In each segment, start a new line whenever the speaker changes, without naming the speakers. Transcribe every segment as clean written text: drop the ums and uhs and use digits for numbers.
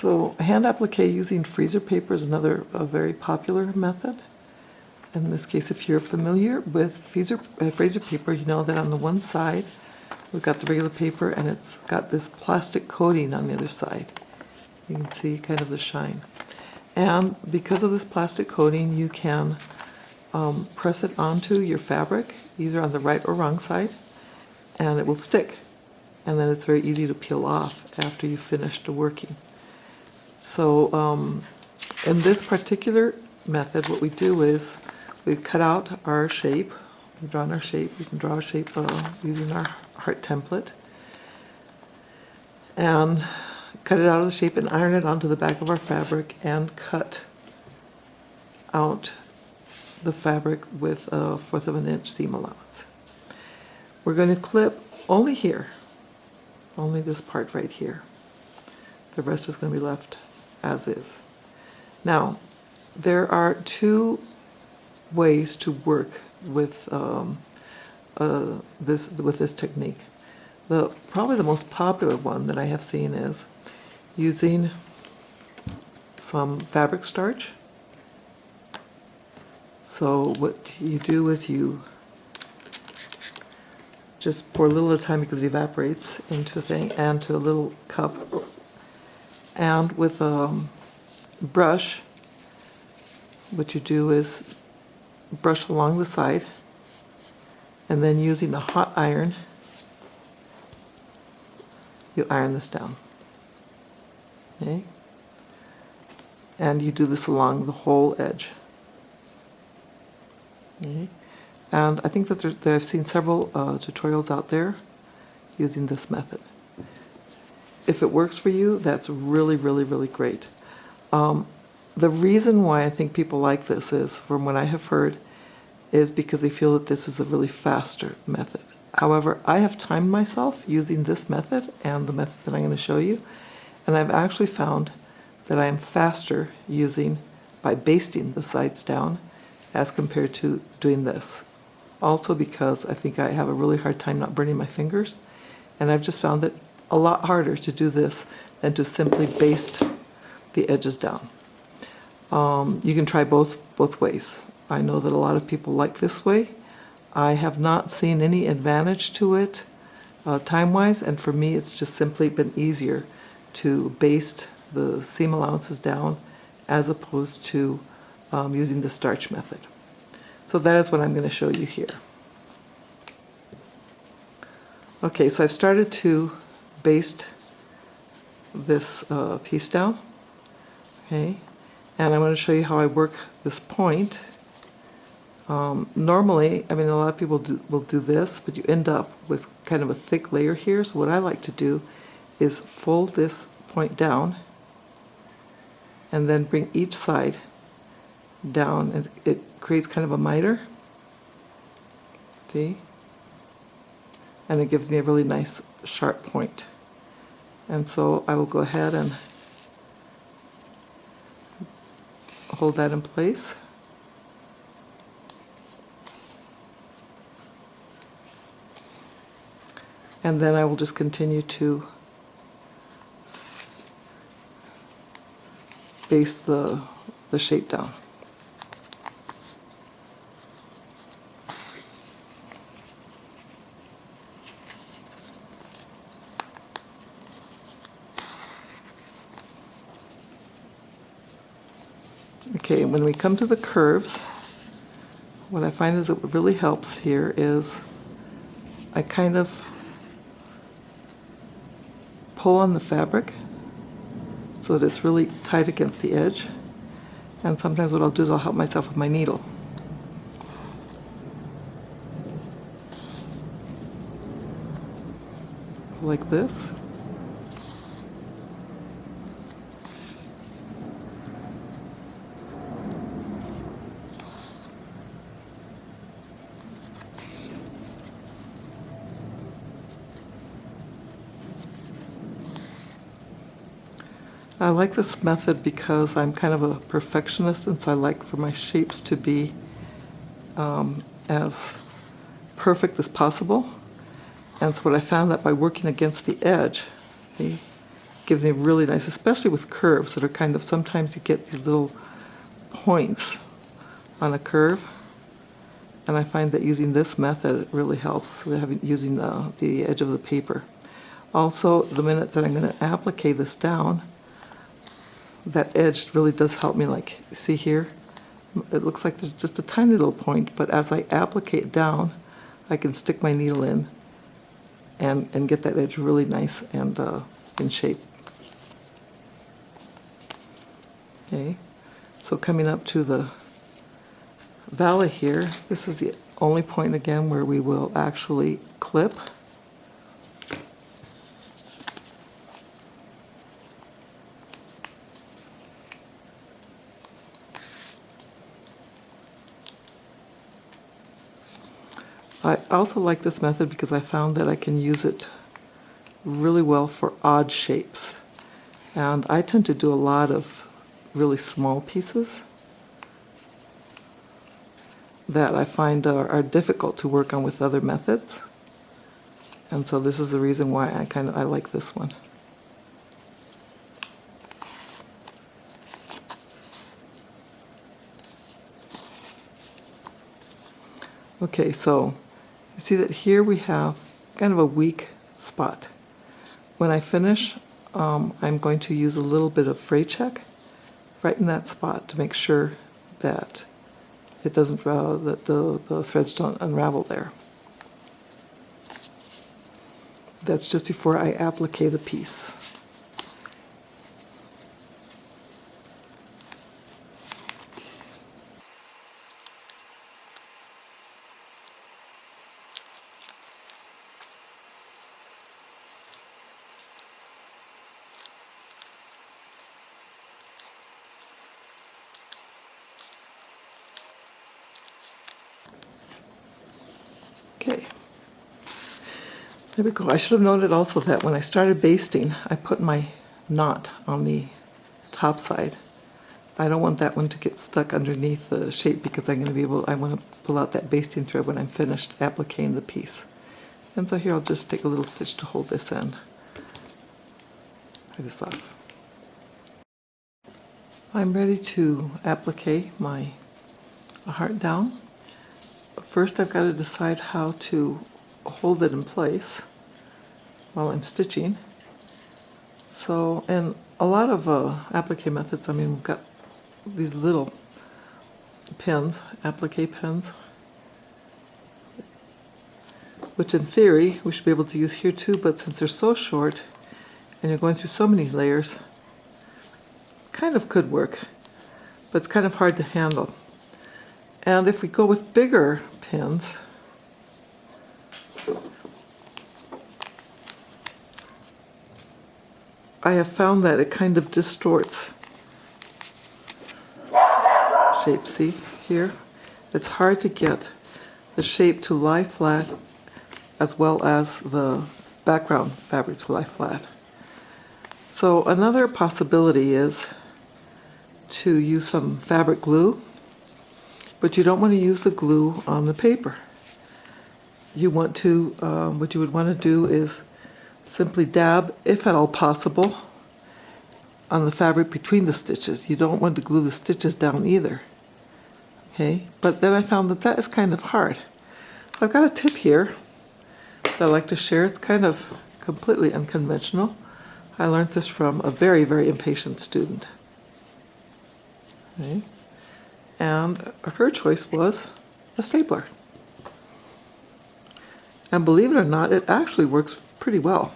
So hand applique using freezer paper is another very popular method. In this case, if you're familiar with freezer paper, you know that on the one side we've got the regular paper and it's got this plastic coating on the other side. You can see kind of the shine. And because of this plastic coating, you can press it onto your fabric, either on the right or wrong side, and it will stick. And then it's very easy to peel off after you've finished working. So in this particular method, what we do is we cut out our shape. We've drawn our shape. We can draw a shape using our heart template. And cut it out of the shape and iron it onto the back of our fabric and cut out the fabric with a 1/4 of an inch seam allowance. We're going to clip only here, only this part right here. The rest is going to be left as is. Now, there are two ways to work with this technique. Probably the most popular one that I have seen is using some fabric starch. So what you do is you just pour a little at a time because it evaporates into a thing, and to a little cup. And with a brush, what you do is brush along the side, and then using a hot iron, you iron this down. Okay? And you do this along the whole edge. Okay? And I think that I've seen several tutorials out there using this method. If it works for you, that's really, really, really great. The reason why I think people like this is, from what I have heard, is because they feel that this is a really faster method. However, I have timed myself using this method and the method that I'm going to show you, and I've actually found that I am faster by basting the sides down as compared to doing this. Also because I think I have a really hard time not burning my fingers, and I've just found it a lot harder to do this than to simply baste the edges down. You can try both ways. I know that a lot of people like this way. I have not seen any advantage to it time-wise, and for me it's just simply been easier to baste the seam allowances down as opposed to using the starch method. So that is what I'm going to show you here. Okay, so I've started to baste this piece down. Okay, and I'm going to show you how I work this point. Normally, I mean, a lot of people will do this, but you end up with kind of a thick layer here. So what I like to do is fold this point down and then bring each side down, and it creates kind of a miter. See? And it gives me a really nice sharp point. And so I will go ahead and hold that in place. And then I will just continue to baste the shape down. Okay, when we come to the curves, what I find is that what really helps here is I kind of pull on the fabric so that it's really tight against the edge. And sometimes what I'll do is I'll help myself with my needle. Like this. I like this method because I'm kind of a perfectionist, and so I like for my shapes to be as perfect as possible. And so what I found that by working against the edge, okay, gives me really nice, especially with curves that are kind of, sometimes you get these little points on a curve. And I find that using this method really helps, using the edge of the paper. Also, the minute that I'm going to applique this down, that edge really does help me, like, see here? It looks like there's just a tiny little point, but as I applique it down, I can stick my needle in and get that edge really nice and in shape. Okay, so coming up to the valley here, this is the only point again where we will actually clip. I also like this method because I found that I can use it really well for odd shapes. And I tend to do a lot of really small pieces that I find are difficult to work on with other methods. And so this is the reason why I like this one. Okay, so you see that here we have kind of a weak spot. When I finish, I'm going to use a little bit of fray check right in that spot to make sure that it doesn't, that the threads don't unravel there. That's just before I applique the piece. Okay, there we go. I should have noted also that when I started basting, I put my knot on the top side. I don't want that one to get stuck underneath the shape because I'm going to be able, I want to pull out that basting thread when I'm finished appliquing the piece. And so here I'll just take a little stitch to hold this in. Try this off. I'm ready to applique my heart down. First I've got to decide how to hold it in place while I'm stitching. So, and a lot of applique methods, I mean, we've got these little pins, applique pins, which in theory we should be able to use here too, but since they're so short and you're going through so many layers, kind of could work, but it's kind of hard to handle. And if we go with bigger pins, I have found that it kind of distorts shape. See here? It's hard to get the shape to lie flat as well as the background fabric to lie flat. So another possibility is to use some fabric glue, but you don't want to use the glue on the paper. You want to, what you would want to do is simply dab, if at all possible, on the fabric between the stitches. You don't want to glue the stitches down either. Okay, but then I found that that is kind of hard. I've got a tip here that I like to share. It's kind of completely unconventional. I learned this from a very, very impatient student. Okay. And her choice was a stapler. And believe it or not, it actually works pretty well.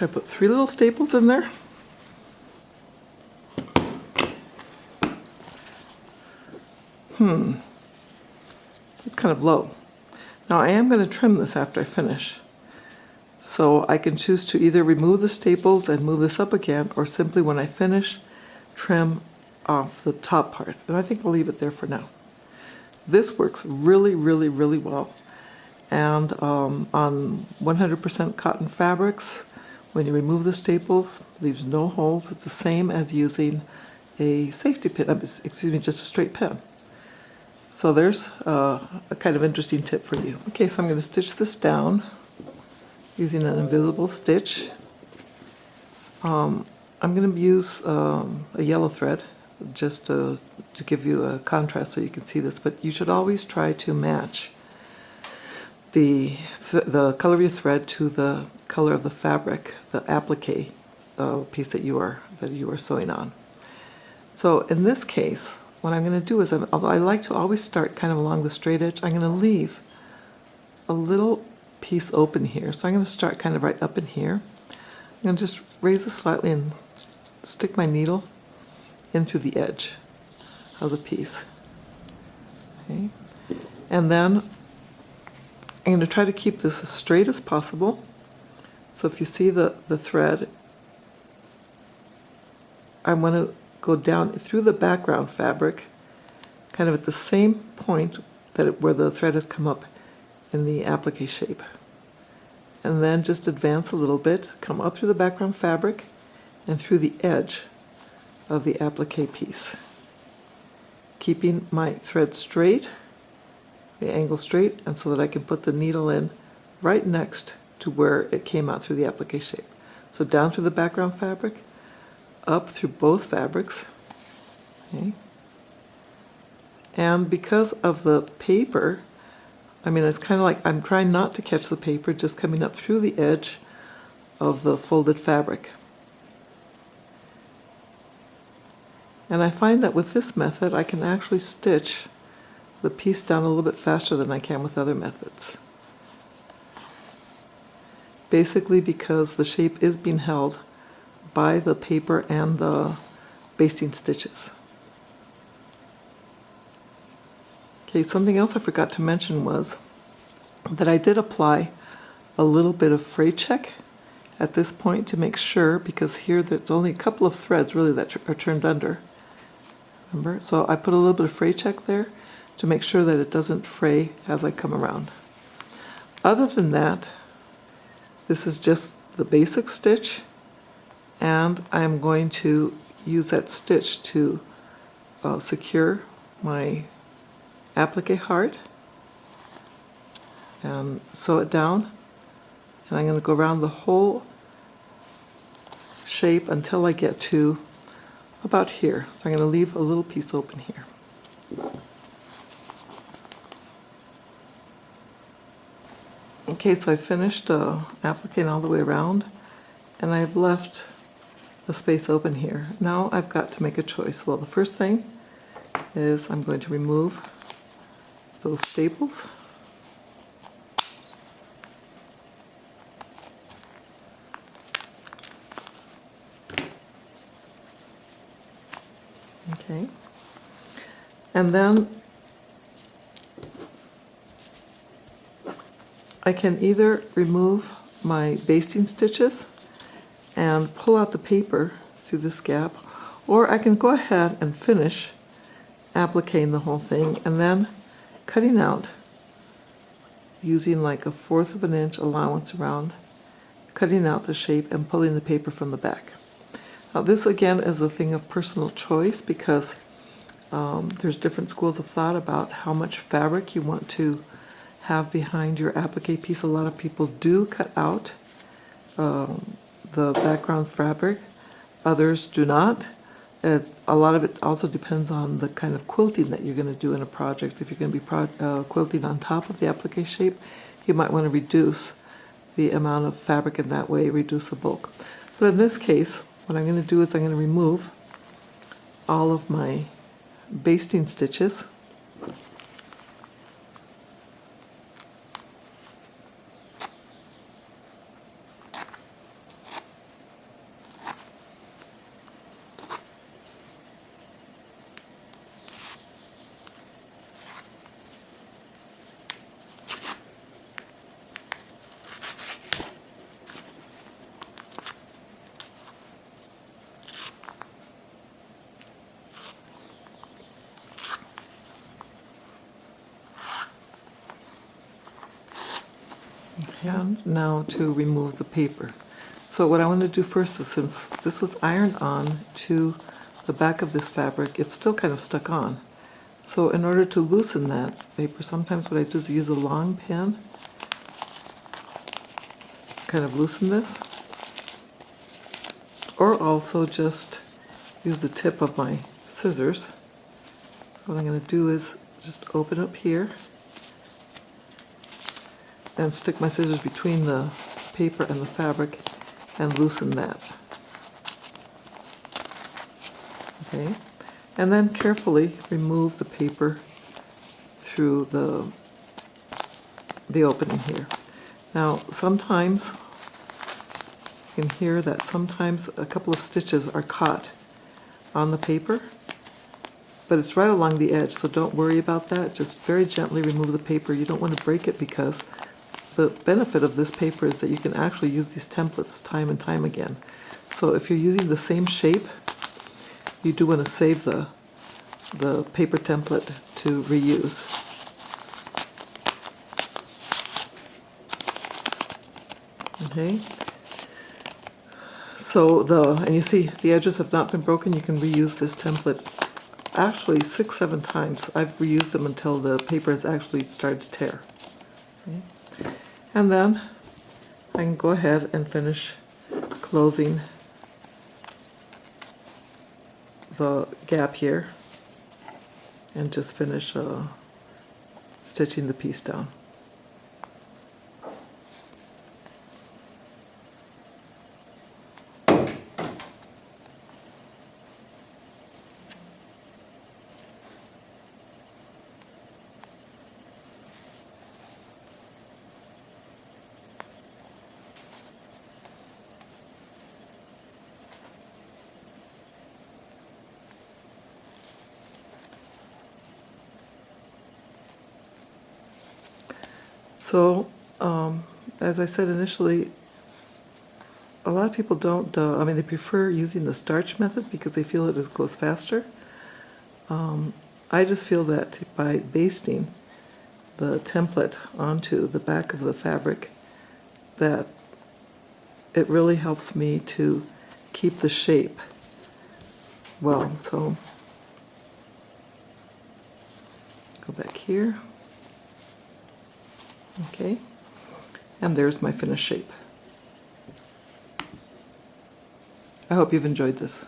I put 3 little staples in there. It's kind of low. Now I am going to trim this after I finish. So I can choose to either remove the staples and move this up again, or simply when I finish, trim off the top part. And I think I'll leave it there for now. This works really, really, really well. And on 100% cotton fabrics, when you remove the staples, leaves no holes. It's the same as using a safety pin, excuse me, just a straight pin. So there's a kind of interesting tip for you. Okay, so I'm going to stitch this down using an invisible stitch. I'm going to use a yellow thread just to give you a contrast so you can see this, but you should always try to match the color of your thread to the color of the fabric, the applique piece that you are sewing on. So in this case, what I'm going to do is, although I like to always start kind of along the straight edge, I'm going to leave a little piece open here. So I'm going to start kind of right up in here. I'm going to just raise it slightly and stick my needle in through the edge of the piece. Okay. And then I'm going to try to keep this as straight as possible. So if you see the thread, I want to go down through the background fabric, kind of at the same point where the thread has come up in the applique shape. And then just advance a little bit, come up through the background fabric and through the edge of the applique piece. Keeping my thread straight, the angle straight, and so that I can put the needle in right next to where it came out through the applique shape. So down through the background fabric, up through both fabrics. Okay. And because of the paper, I mean, it's kind of like I'm trying not to catch the paper, just coming up through the edge of the folded fabric. And I find that with this method, I can actually stitch the piece down a little bit faster than I can with other methods. Basically because the shape is being held by the paper and the basting stitches. Okay, something else I forgot to mention was that I did apply a little bit of fray check at this point to make sure, because here there's only a couple of threads really that are turned under. Remember? So I put a little bit of fray check there to make sure that it doesn't fray as I come around. Other than that, this is just the basic stitch, and I'm going to use that stitch to secure my applique heart and sew it down, and I'm going to go around the whole shape until I get to about here. So I'm going to leave a little piece open here. Okay, so I finished appliquing all the way around, and I've left a space open here. Now I've got to make a choice. Well, the first thing is I'm going to remove those staples. Okay. And then I can either remove my basting stitches and pull out the paper through this gap, or I can go ahead and finish appliquing the whole thing and then cutting out using like a 1/4 of an inch allowance around, cutting out the shape and pulling the paper from the back. Now this again is a thing of personal choice, because there's different schools of thought about how much fabric you want to have behind your applique piece. A lot of people do cut out the background fabric, others do not. A lot of it also depends on the kind of quilting that you're going to do in a project. If you're going to be quilting on top of the applique shape, you might want to reduce the amount of fabric in that way, reduce the bulk. But in this case, what I'm going to do is I'm going to remove all of my basting stitches. And now to remove the paper. So what I want to do first is, since this was ironed on to the back of this fabric, it's still kind of stuck on. So in order to loosen that paper, sometimes what I do is use a long pin, kind of loosen this, or also just use the tip of my scissors. So what I'm going to do is just open up here and stick my scissors between the paper and the fabric and loosen that. Okay, and then carefully remove the paper through the opening here. Now sometimes you can hear that sometimes a couple of stitches are caught on the paper, but it's right along the edge, so don't worry about that. Just very gently remove the paper. You don't want to break it, because the benefit of this paper is that you can actually use these templates time and time again. So if you're using the same shape, you do want to save the paper template to reuse. Okay. So and you see the edges have not been broken. You can reuse this template actually 6-7 times. I've reused them until the paper has actually started to tear. Okay. And then I can go ahead and finish closing the gap here and just finish stitching the piece down. So, as I said initially, a lot of people don't, they prefer using the starch method because they feel it goes faster. I just feel that by basting the template onto the back of the fabric, that it really helps me to keep the shape well. So, go back here. Okay, and there's my finished shape. I hope you've enjoyed this.